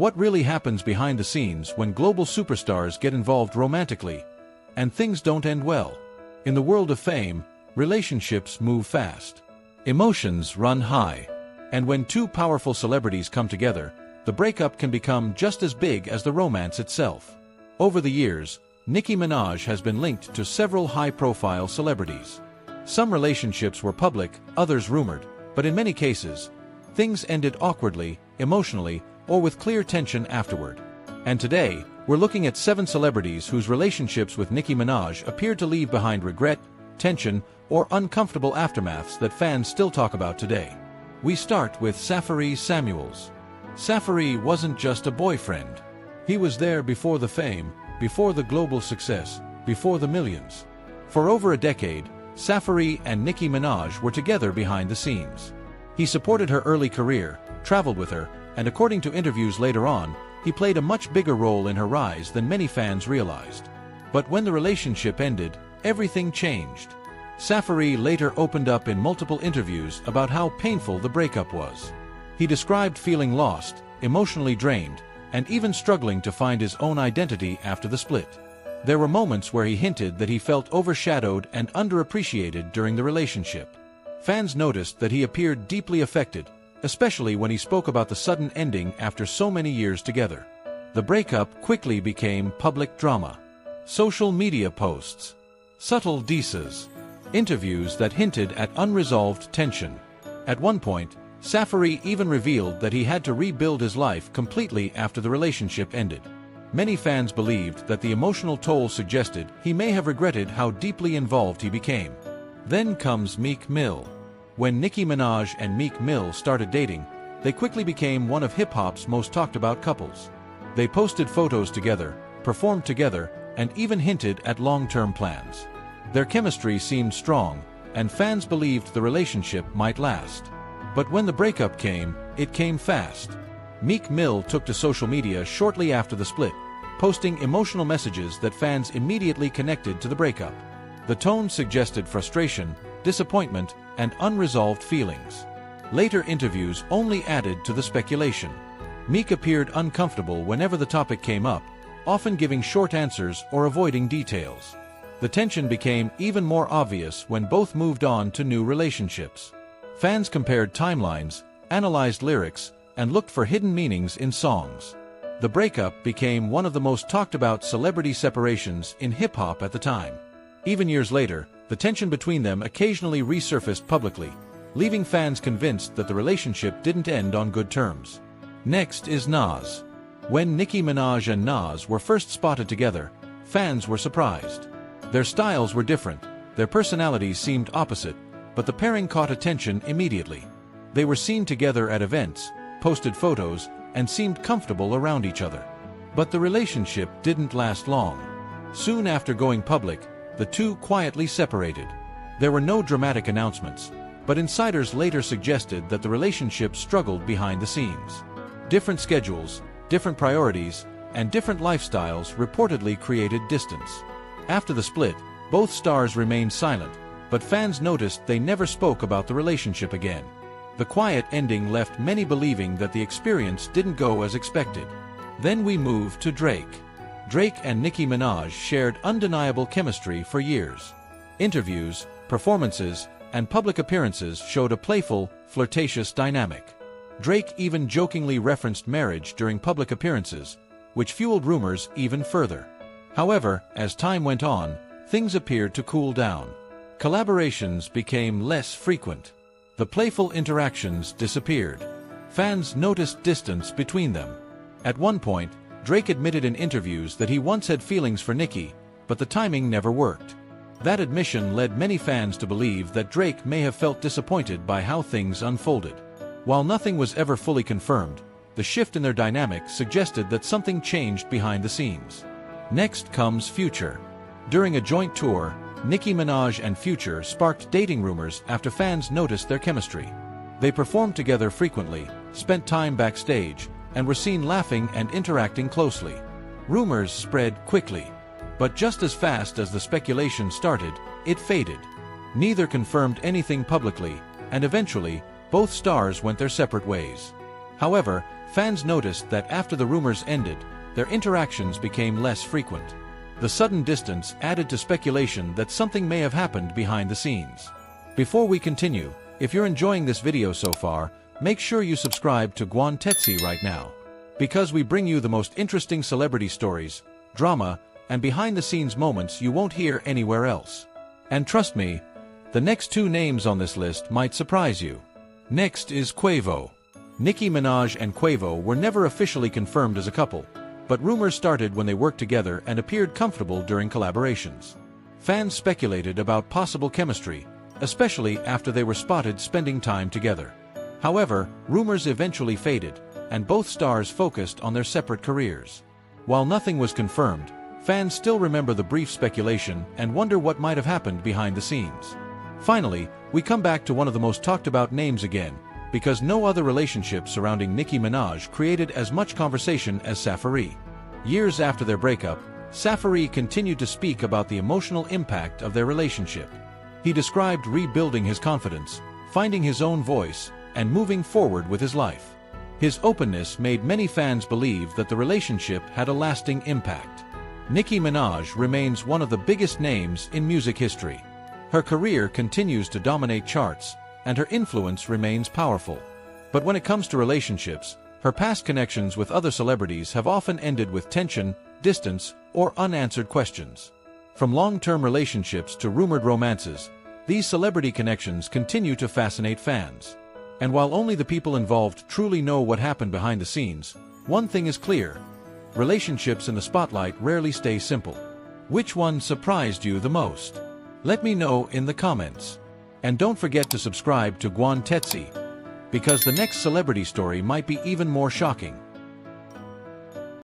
What really happens behind the scenes when global superstars get involved romantically, and things don't end well? In the world of fame, relationships move fast. Emotions run high. And when two powerful celebrities come together, the breakup can become just as big as the romance itself. Over the years, Nicki Minaj has been linked to several high-profile celebrities. Some relationships were public, others rumored, but in many cases, things ended awkwardly, emotionally, or with clear tension afterward. And today, we're looking at 7 celebrities whose relationships with Nicki Minaj appeared to leave behind regret, tension, or uncomfortable aftermaths that fans still talk about today. We start with Safaree Samuels. Safaree wasn't just a boyfriend. He was there before the fame, before the global success, before the millions. For over a decade, Safaree and Nicki Minaj were together behind the scenes. He supported her early career, traveled with her, and according to interviews later on, he played a much bigger role in her rise than many fans realized. But when the relationship ended, everything changed. Safaree later opened up in multiple interviews about how painful the breakup was. He described feeling lost, emotionally drained, and even struggling to find his own identity after the split. There were moments where he hinted that he felt overshadowed and underappreciated during the relationship. Fans noticed that he appeared deeply affected, especially when he spoke about the sudden ending after so many years together. The breakup quickly became public drama. Social media posts, subtle disses, interviews that hinted at unresolved tension. At one point, Safaree even revealed that he had to rebuild his life completely after the relationship ended. Many fans believed that the emotional toll suggested he may have regretted how deeply involved he became. Then comes Meek Mill. When Nicki Minaj and Meek Mill started dating, they quickly became one of hip-hop's most talked-about couples. They posted photos together, performed together, and even hinted at long-term plans. Their chemistry seemed strong, and fans believed the relationship might last. But when the breakup came, it came fast. Meek Mill took to social media shortly after the split, posting emotional messages that fans immediately connected to the breakup. The tone suggested frustration, disappointment, and unresolved feelings. Later interviews only added to the speculation. Meek appeared uncomfortable whenever the topic came up, often giving short answers or avoiding details. The tension became even more obvious when both moved on to new relationships. Fans compared timelines, analyzed lyrics, and looked for hidden meanings in songs. The breakup became one of the most talked-about celebrity separations in hip-hop at the time. Even years later, the tension between them occasionally resurfaced publicly, leaving fans convinced that the relationship didn't end on good terms. Next is Nas. When Nicki Minaj and Nas were first spotted together, fans were surprised. Their styles were different, their personalities seemed opposite, but the pairing caught attention immediately. They were seen together at events, posted photos, and seemed comfortable around each other. But the relationship didn't last long. Soon after going public, the two quietly separated. There were no dramatic announcements, but insiders later suggested that the relationship struggled behind the scenes. Different schedules, different priorities, and different lifestyles reportedly created distance. After the split, both stars remained silent, but fans noticed they never spoke about the relationship again. The quiet ending left many believing that the experience didn't go as expected. Then we move to Drake. Drake and Nicki Minaj shared undeniable chemistry for years. Interviews, performances, and public appearances showed a playful, flirtatious dynamic. Drake even jokingly referenced marriage during public appearances, which fueled rumors even further. However, as time went on, things appeared to cool down. Collaborations became less frequent. The playful interactions disappeared. Fans noticed distance between them. At one point, Drake admitted in interviews that he once had feelings for Nicki, but the timing never worked. That admission led many fans to believe that Drake may have felt disappointed by how things unfolded. While nothing was ever fully confirmed, the shift in their dynamic suggested that something changed behind the scenes. Next comes Future. During a joint tour, Nicki Minaj and Future sparked dating rumors after fans noticed their chemistry. They performed together frequently, spent time backstage, and were seen laughing and interacting closely. Rumors spread quickly, but just as fast as the speculation started, it faded. Neither confirmed anything publicly, and eventually, both stars went their separate ways. However, Fans noticed that after the rumors ended, their interactions became less frequent. The sudden distance added to speculation that something may have happened behind the scenes. Before we continue, if you're enjoying this video so far, make sure you subscribe to Guan Tetsi right now. Because we bring you the most interesting celebrity stories, drama, and behind-the-scenes moments you won't hear anywhere else. And trust me, the next two names on this list might surprise you. Next is Quavo. Nicki Minaj and Quavo were never officially confirmed as a couple, but rumors started when they worked together and appeared comfortable during collaborations. Fans speculated about possible chemistry, especially after they were spotted spending time together. However, rumors eventually faded, and both stars focused on their separate careers. While nothing was confirmed, fans still remember the brief speculation and wonder what might have happened behind the scenes. Finally, we come back to one of the most talked about names again, because no other relationship surrounding Nicki Minaj created as much conversation as Safaree. Years after their breakup, Safaree continued to speak about the emotional impact of their relationship. He described rebuilding his confidence, finding his own voice, and moving forward with his life. His openness made many fans believe that the relationship had a lasting impact. Nicki Minaj remains one of the biggest names in music history. Her career continues to dominate charts, and her influence remains powerful. But when it comes to relationships, her past connections with other celebrities have often ended with tension, distance, or unanswered questions. From long-term relationships to rumored romances, these celebrity connections continue to fascinate fans. And while only the people involved truly know what happened behind the scenes, one thing is clear: relationships in the spotlight rarely stay simple. Which one surprised you the most? Let me know in the comments. And don't forget to subscribe to Guan Tetsi, because the next celebrity story might be even more shocking.